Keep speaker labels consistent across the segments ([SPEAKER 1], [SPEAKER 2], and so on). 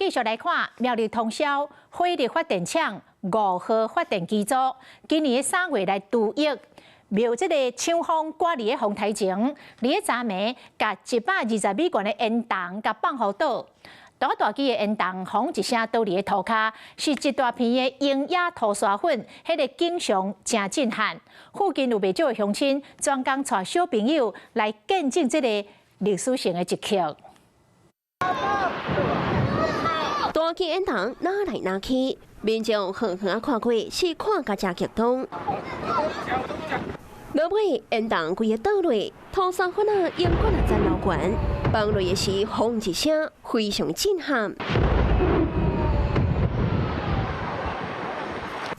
[SPEAKER 1] 继续来看苗栗通霄火力发电厂5号发电机组，今年3月来除役。瞄这个抢风挂伫个风台前，伫个昨暝，甲120米悬的烟筒甲放互倒。大支的烟筒轰一声倒伫个涂骹，是一大片的鹰野涂沙粉，迄个景象真震撼。附近有不少的乡亲专工带小朋友来见证这个历史性的一刻。
[SPEAKER 2] 大支烟筒拿来拿去，民众远远看过，是看甲真激动。落尾烟筒规个倒落，涂沙粉啊烟管啊真老悬，放落的时轰一声，非常震撼。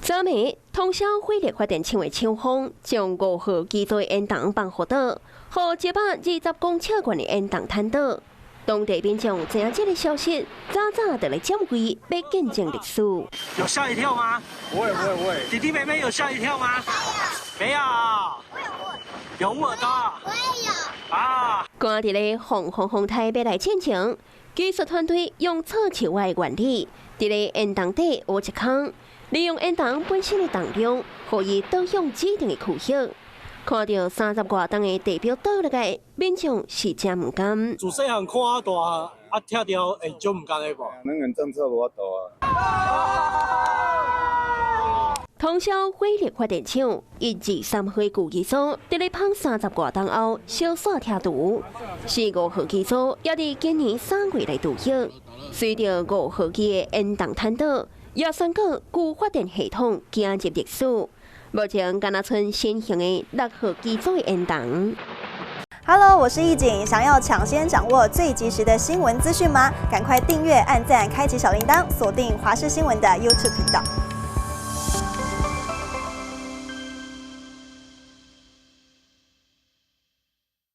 [SPEAKER 2] 昨暝，通霄火力发电厂的抢风将5号机组的烟筒放互倒，互120公尺悬的烟筒摊倒。当地民众知影这个消息，早早就来占位，要见证历史。
[SPEAKER 3] 有吓一跳吗？不会。弟弟妹妹有吓一跳吗？没有。有我的。我也有。啊！
[SPEAKER 2] 赶伫咧红台要来见证，技术团队用测球外的原理，伫咧烟筒底挖一坑，利用烟筒本身的重量，可以导向指定的区域。看到30多吨的地表倒落来，民众是真唔甘。
[SPEAKER 3] 自细汉看大啊，听到会就唔甘的无？
[SPEAKER 4] 能源政策无法度啊。
[SPEAKER 2] 通霄火力发电厂123号旧机组，伫咧放30多吨后，小煞拆除。5号机组也伫今年3月来除役。随着5号机的烟筒摊倒，也算过旧发电系统进入历史。目前，敢若剩新型的6号机组的烟筒。
[SPEAKER 5] Hello， 我是易景，想要抢先掌握最及时的新闻资讯吗？赶快订阅、按赞、开启小铃铛，锁定华视新闻的 YouTube 频道。